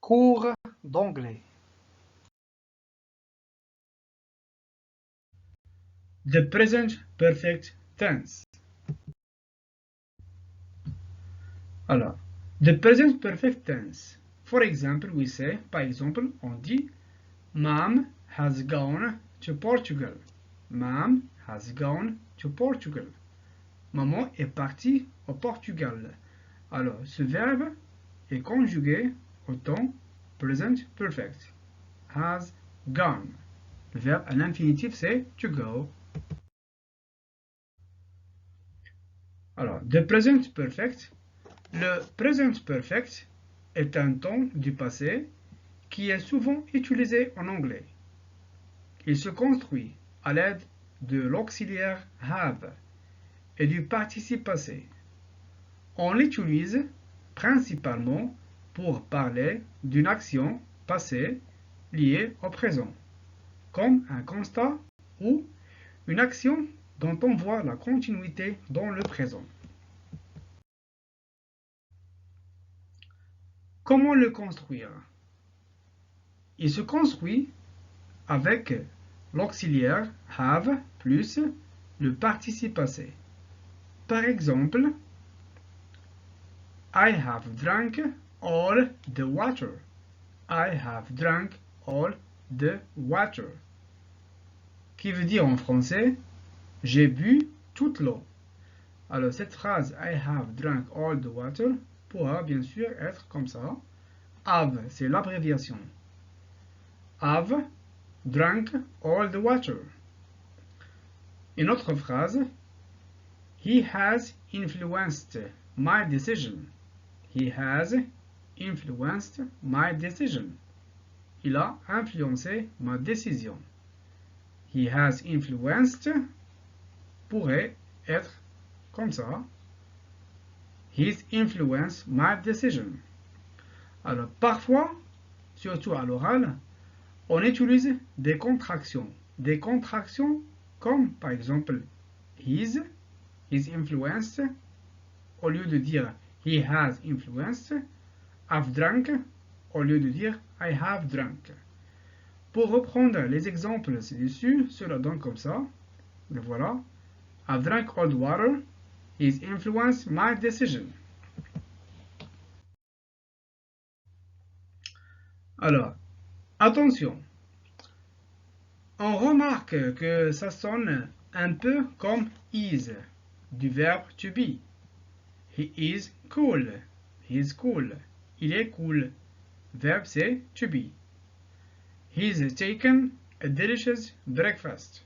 Cours d'anglais. The present perfect tense. Alors, the present perfect tense. For example, we say, par exemple, on dit Mom has gone to Portugal. Mom has gone to Portugal. Maman est partie au Portugal. Alors, ce verbe est conjugué au temps present perfect. Has gone. Le verbe à l'infinitif, c'est to go. Alors, the present perfect. Le present perfect est un temps du passé qui est souvent utilisé en anglais. Il se construit à l'aide de l'auxiliaire have et du participe passé. On l'utilise principalement pour parler d'une action passée liée au présent, comme un constat ou une action dont on voit la continuité dans le présent. Comment le construire? Il se construit avec l'auxiliaire have plus le participe passé. Par exemple, I have drunk all the water. I have drunk all the water. Qui veut dire en français, j'ai bu toute l'eau. Alors cette phrase I have drunk all the water pourra bien sûr être comme ça. Have, c'est l'abréviation. Have drunk all the water. Une autre phrase, he has influenced my decision. He has influenced my decision. Il a influencé ma décision. He has influenced pourrait être comme ça. He's influenced my decision. Alors parfois, surtout à l'oral, on utilise des contractions. Des contractions comme par exemple he's influenced, au lieu de dire he has influenced, I've drunk, au lieu de dire I have drunk. Pour reprendre les exemples ci-dessus, cela donne comme ça. Le voilà. I've drank all the water. He's influenced my decision. Alors, attention. On remarque que ça sonne un peu comme is, du verbe to be. He is cool. He is cool. Il est cool. Verbe c'est to be. He's taken a delicious breakfast.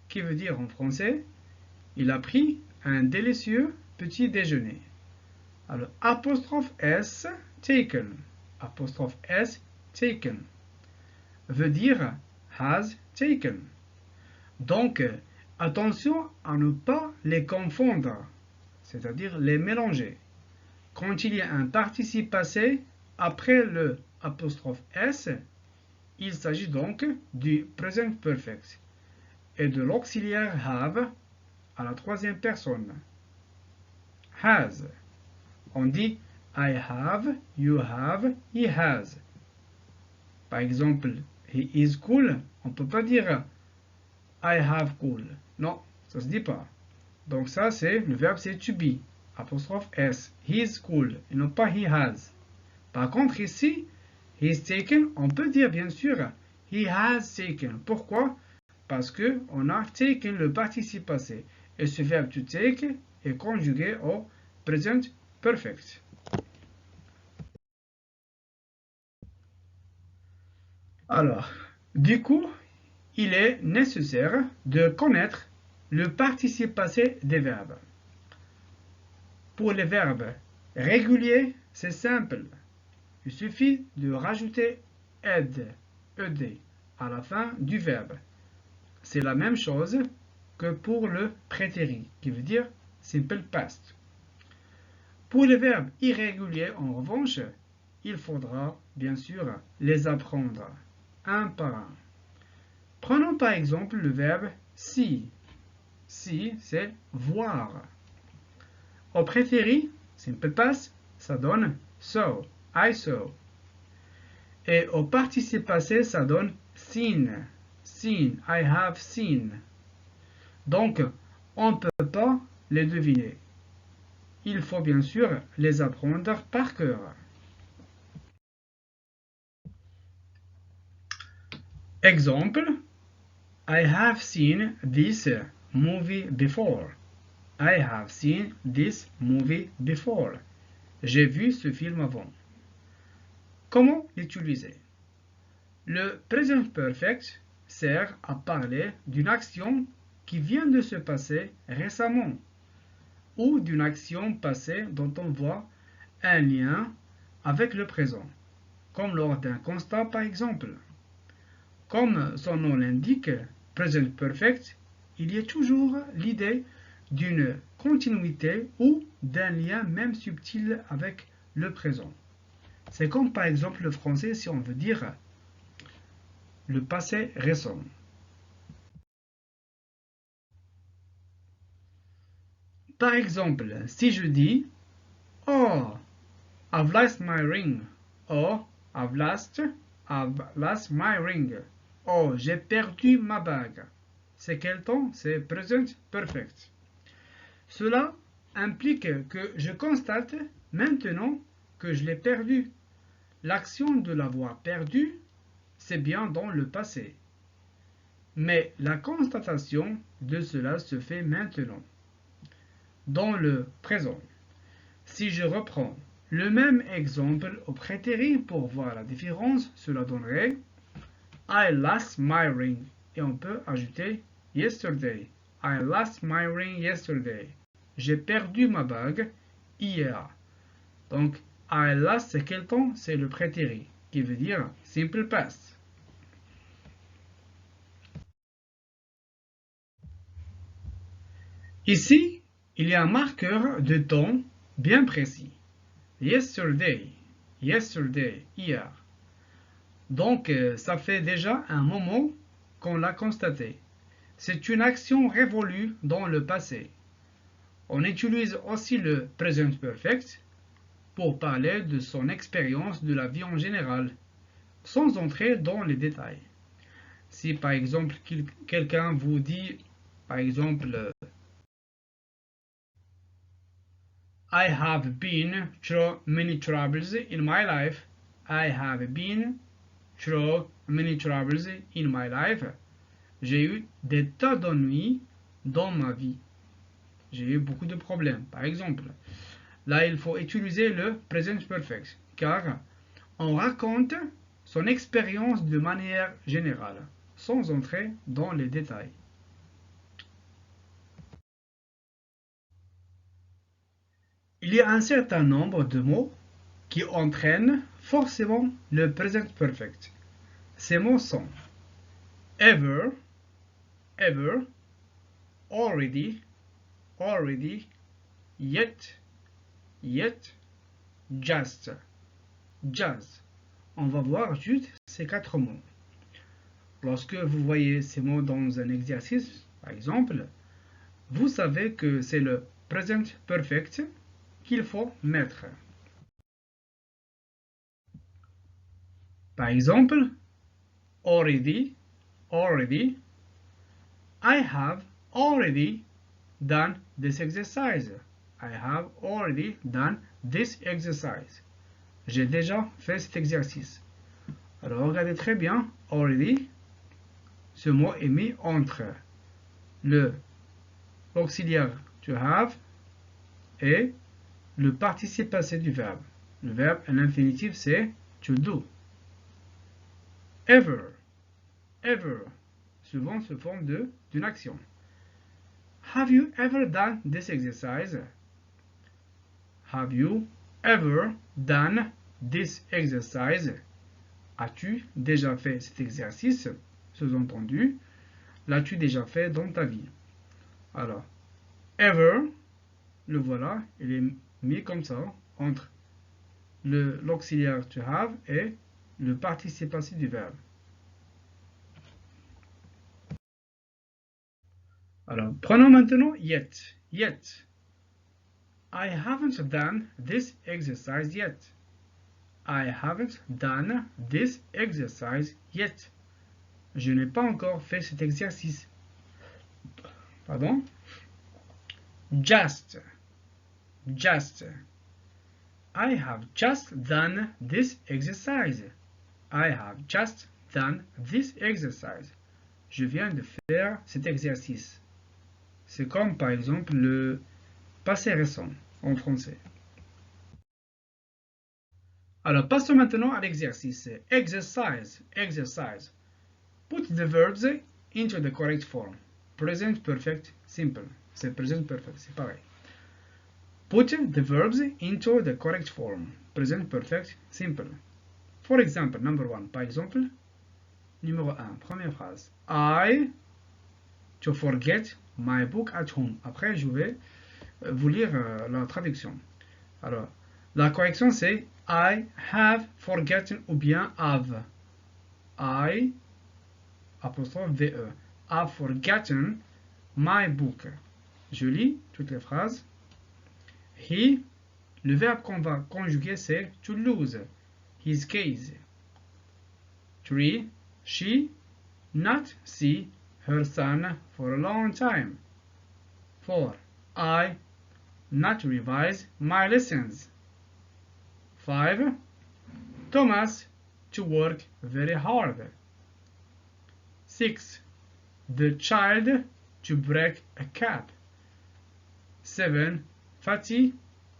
Qui veut dire en français, il a pris un délicieux petit déjeuner. Alors, apostrophe S, taken. Apostrophe S, taken. Veut dire has taken. Donc, attention à ne pas les confondre, c'est-à-dire les mélanger. Quand il y a un participe passé après le apostrophe S, il s'agit donc du present perfect et de l'auxiliaire have à la troisième personne. Has. On dit I have, you have, he has. Par exemple, he is cool. On ne peut pas dire I have cool. Non, ça se dit pas. Donc ça, c'est le verbe, c'est to be. Apostrophe S. He is cool. Et non pas he has. Par contre, ici, he is taken. On peut dire, bien sûr, he has taken. Pourquoi? Parce que on a taken le participe passé. Et ce verbe to take est conjugué au present perfect. Alors, du coup, il est nécessaire de connaître le participe passé des verbes. Pour les verbes réguliers, c'est simple. Il suffit de rajouter ed, à la fin du verbe. C'est la même chose que pour le prétérit, qui veut dire simple past. Pour les verbes irréguliers, en revanche, il faudra bien sûr les apprendre un par un. Prenons par exemple le verbe see. See, c'est voir. Au préféré, simple past, ça donne saw, I saw. Et au participe passé, ça donne seen. Seen. I have seen. Donc, on ne peut pas les deviner. Il faut bien sûr les apprendre par cœur. Exemple, I have seen this movie before. I have seen this movie before. J'ai vu ce film avant. Comment l'utiliser? Le present perfect sert à parler d'une action qui vient de se passer récemment ou d'une action passée dont on voit un lien avec le présent, comme lors d'un constat par exemple. Comme son nom l'indique, present perfect, il y a toujours l'idée d'une continuité ou d'un lien même subtil avec le présent. C'est comme par exemple le français si on veut dire le passé récent. Par exemple, si je dis Oh, I've lost my ring. Oh, I've lost my ring. Oh, j'ai perdu ma bague. C'est quel temps? C'est present perfect. Cela implique que je constate maintenant que je l'ai perdu. L'action de l'avoir perdu, c'est bien dans le passé. Mais la constatation de cela se fait maintenant, dans le présent. Si je reprends le même exemple au prétérit pour voir la différence, cela donnerait I lost my ring. Et on peut ajouter yesterday. I lost my ring yesterday. J'ai perdu ma bague hier. Donc, I lost, c'est quel temps? C'est le prétérit, qui veut dire simple past. Ici, il y a un marqueur de temps bien précis. Yesterday, yesterday, hier. Donc, ça fait déjà un moment qu'on l'a constaté. C'est une action révolue dans le passé. On utilise aussi le present perfect pour parler de son expérience de la vie en général, sans entrer dans les détails. Si par exemple quelqu'un vous dit, par exemple, I have been through many troubles in my life. I have been through many troubles in my life. J'ai eu des tas d'ennuis dans ma vie. J'ai eu beaucoup de problèmes, par exemple. Là, il faut utiliser le present perfect, car on raconte son expérience de manière générale, sans entrer dans les détails. Il y a un certain nombre de mots qui entraînent forcément le present perfect. Ces mots sont ever, ever, already, already, yet, yet, just, just. On va voir juste ces 4 mots. Lorsque vous voyez ces mots dans un exercice, par exemple, vous savez que c'est le present perfect qu'il faut mettre. Par exemple, already, already, I have already done this exercise. I have already done this exercise. J'ai déjà fait cet exercice. Alors regardez très bien, already, ce mot est mis entre l'auxiliaire to have et le participe passé du verbe. Le verbe à l'infinitif c'est to do. Ever, ever, souvent se forme d'une action. Have you ever done this exercise? Have you ever done this exercise? As-tu déjà fait cet exercice? Sous-entendu, l'as-tu déjà fait dans ta vie? Alors, ever, le voilà, il est mis comme ça, entre l'auxiliaire to have et le participe passé du verbe. Alors, prenons maintenant yet. Yet. I haven't done this exercise yet. I haven't done this exercise yet. Je n'ai pas encore fait cet exercice. Pardon? Just. Just. I have just done this exercise. I have just done this exercise. Je viens de faire cet exercice. C'est comme par exemple le passé récent en français. Alors, passons maintenant à l'exercice. Exercise, exercise. Put the verbs into the correct form. Present perfect, simple. C'est present perfect, c'est pareil. Put the verbs into the correct form. Present perfect, simple. For example, number 1. Par exemple, numéro 1, première phrase. I to forget my book at home. Après, je vais vous lire la traduction. Alors, la correction c'est I have forgotten ou bien have. I apostrophe VE. I've forgotten my book. Je lis toutes les phrases. He, le verbe qu'on va conjuguer c'est to lose. His case. 3. She not see her son for a long time. 4. I not revise my lessons. 5. Thomas to work very hard. 6. The child to break a cup. 7. Fatty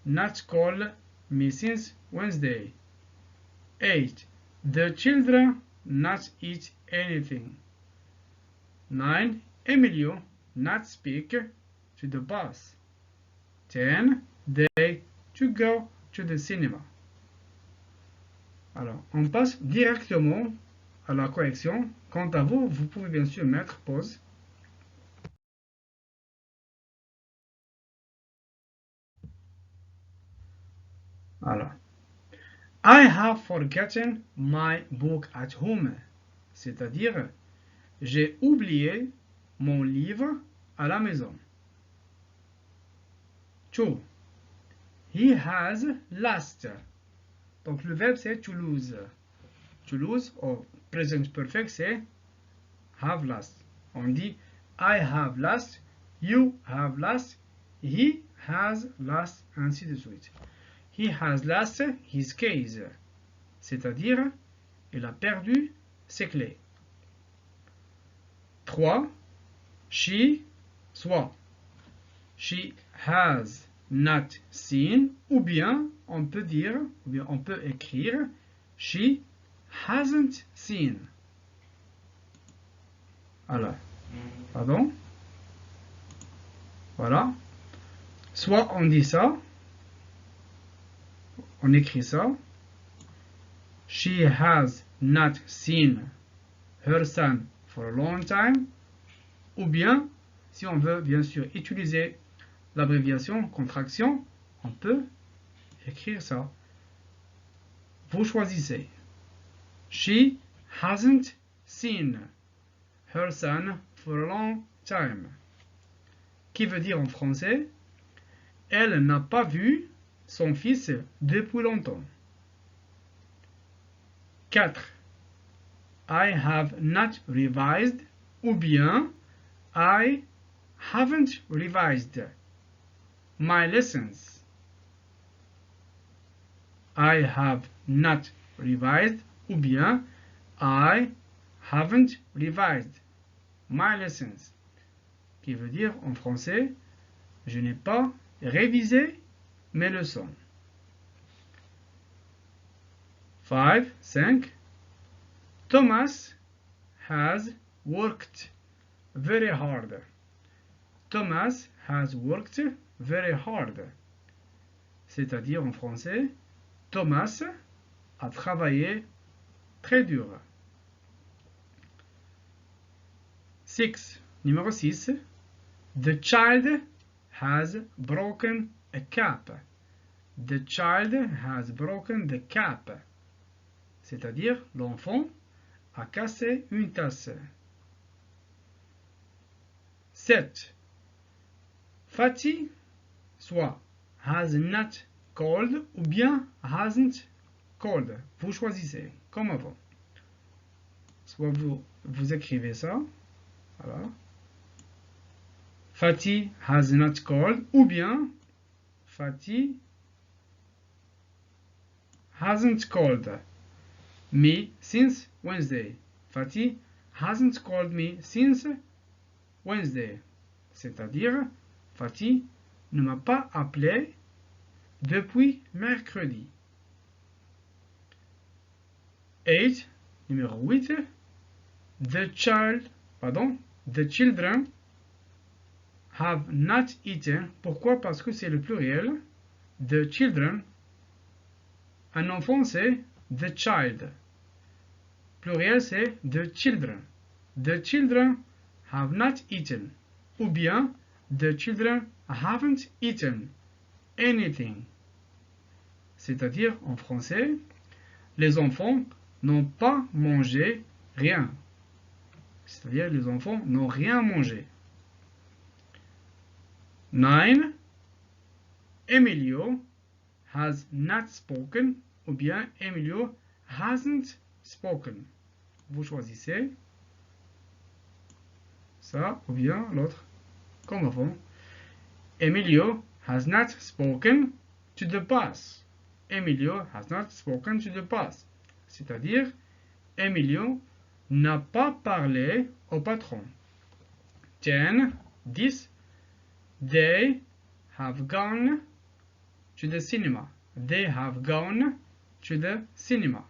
not call me since Wednesday. 8. The children not eat anything. 9. Emilio not speak to the boss. 10. They to go to the cinema. Alors, on passe directement à la correction. Quant à vous, vous pouvez bien sûr mettre pause. Alors, I have forgotten my book at home. C'est-à-dire, j'ai oublié mon livre à la maison. 2. He has lost. Donc le verbe c'est to lose. To lose, au present perfect, c'est have lost. On dit I have lost, you have lost, he has lost, ainsi de suite. He has lost his keys. C'est-à-dire, il a perdu ses clés. 3. She, soit. She has not seen, ou bien on peut dire, ou bien on peut écrire she hasn't seen. Alors, pardon. Voilà. Soit on dit ça, on écrit ça. She has not seen her son for a long time. Ou bien, si on veut bien sûr utiliser l'abréviation, contraction, on peut écrire ça. Vous choisissez. She hasn't seen her son for a long time. Qui veut dire en français, elle n'a pas vu son fils depuis longtemps. 4. I have not revised ou bien I haven't revised my lessons. I have not revised ou bien I haven't revised my lessons. Qui veut dire en français, je n'ai pas révisé mes leçons. 5. Thomas has worked very hard. Thomas has worked very hard. C'est-à-dire en français, Thomas a travaillé très dur. 6. Numéro 6. The child has broken a cup. The child has broken the cup. C'est-à-dire l'enfant a cassé une tasse. 7. Fatty, soit has not called ou bien hasn't cold. Vous choisissez, comme avant. Soit vous écrivez ça. Voilà. Fatih has not called. Ou bien Fatih hasn't called me since Wednesday. Fatih hasn't called me since Wednesday. C'est-à-dire, Fatih ne m'a pas appelé depuis mercredi. 8, numéro 8. The children have not eaten. Pourquoi? Parce que c'est le pluriel. The children. Un enfant, c'est the child. Pluriel, c'est the children. The children have not eaten. Ou bien, the children haven't eaten anything. C'est-à-dire, en français, les enfants n'ont pas mangé rien. C'est-à-dire, les enfants n'ont rien mangé. 9. Emilio has not spoken. Ou bien, Emilio hasn't spoken. Vous choisissez ça ou bien l'autre. Comme avant. Emilio has not spoken to the boss. Emilio has not spoken to the boss. C'est-à-dire, Emilio n'a pas parlé au patron. 10. They have gone to the cinema. They have gone to the cinema.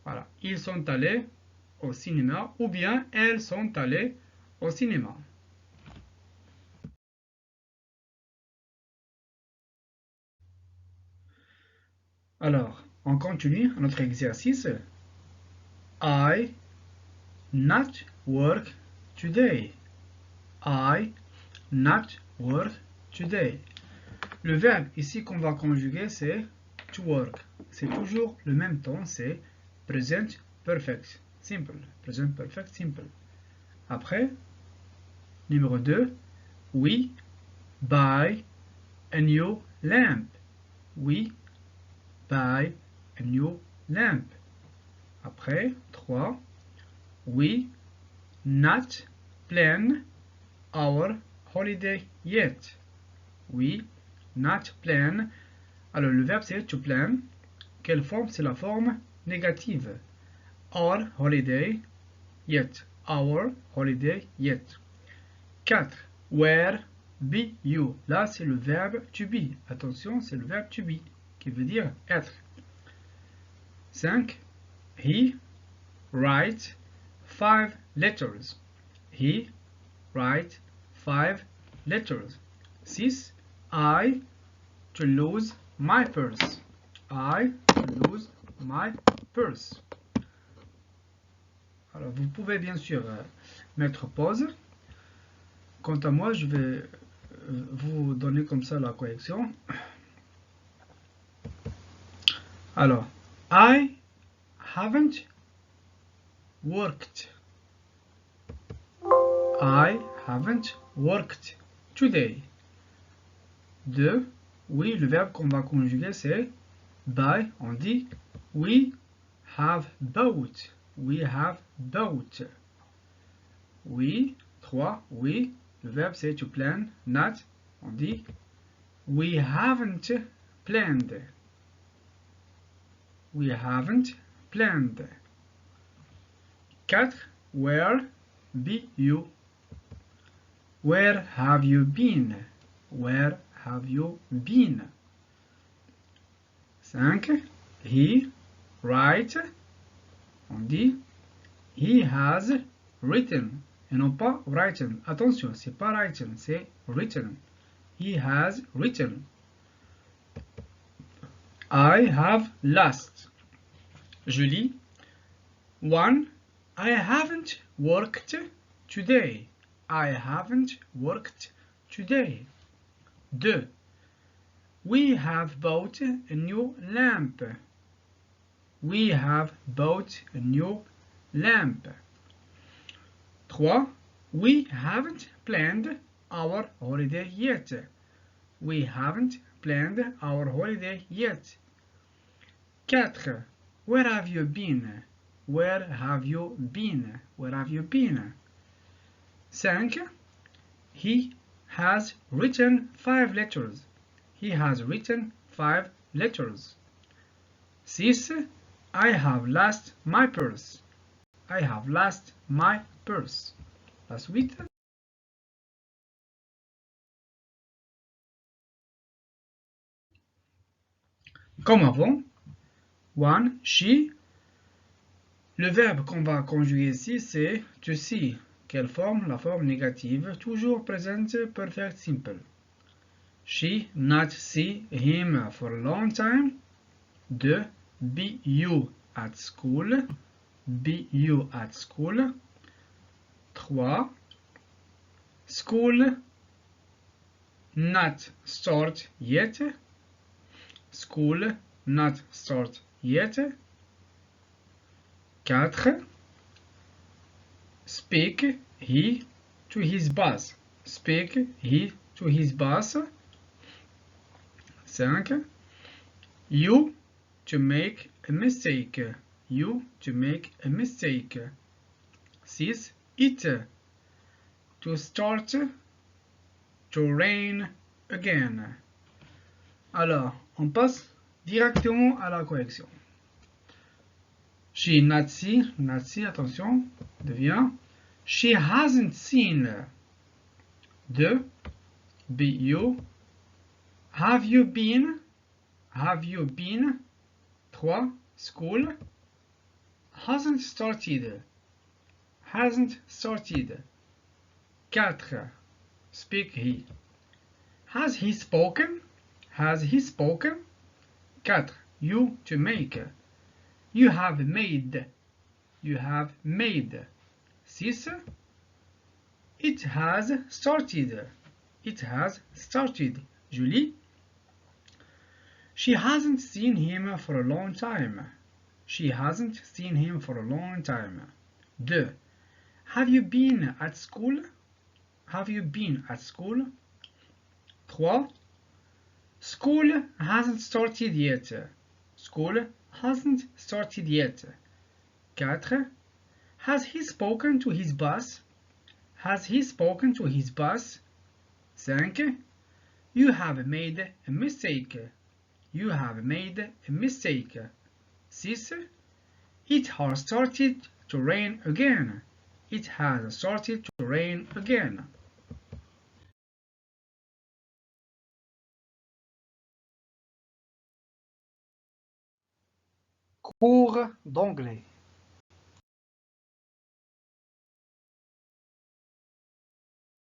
Voilà. Ils sont allés au cinéma ou bien elles sont allées au cinéma. Alors, on continue notre exercice. I not work today. I not work today. Le verbe ici qu'on va conjuguer, c'est to work. C'est toujours le même temps, c'est present perfect simple. Present perfect simple. Après, numéro 2, we buy a new lamp. We buy a new lamp. Après, 3, we not plan our holiday yet. We not plan. Alors, le verbe, c'est to plan. Quelle forme? C'est la forme négative. Our holiday yet. Our holiday yet. 4. Where be you? Là, c'est le verbe to be. Attention, c'est le verbe to be, qui veut dire être. 5. He writes 5 letters. He writes 5 letters. 6. I to lose my purse. I to lose my purse. Alors, vous pouvez bien sûr mettre pause. Quant à moi, je vais vous donner comme ça la correction. Alors, I haven't worked. I haven't worked today. 2. Oui, le verbe qu'on va conjuguer, c'est buy. On dit we have bought. We have bought. Oui. 3. Oui, le verbe c'est to plan. Not. On dit we haven't planned. We haven't planned. 4. Where be you? Where have you been? Where have you been? 5. He write. On dit he has written. Et non pas written. Attention, c'est pas written, c'est written. He has written. I have lost. Je lis. 1. I haven't worked today. I haven't worked today. 2. We have bought a new lamp. We have bought a new lamp. 3. We haven't planned our holiday yet. We haven't planned our holiday yet. 4. Where have you been? Where have you been? Where have you been? 5. He has written 5 letters. He has written 5 letters. 6. I have lost my purse. I have lost my purse. La suite. Comme avant. 1. She. Le verbe qu'on va conjuguer ici, c'est to see. Quelle forme? La forme négative, toujours present perfect simple. She not see him for a long time. 2. Be you at school. Be you at school. 3. School not start yet. School not start yet. 4. Speak he to his boss. Speak he to his boss. 5. You to make a mistake. You to make a mistake. 6. It to start to rain again. Alors, on passe directement à la correction. She not see, attention, devient she hasn't seen. 2. Be you. Have you been? Have you been? 3. School hasn't started. Hasn't started. 4. Speak he. Has he spoken? Has he spoken? 4. You to make. You have made. You have made. 6. It has started. It has started. Julie. She hasn't seen him for a long time. She hasn't seen him for a long time. 2. Have you been at school? Have you been at school? 3. School hasn't started yet. School hasn't started yet. 4. Has he spoken to his boss? Has he spoken to his boss? 5. You have made a mistake. You have made a mistake. 6. It has started to rain again. It has started to rain again. Cours d'anglais.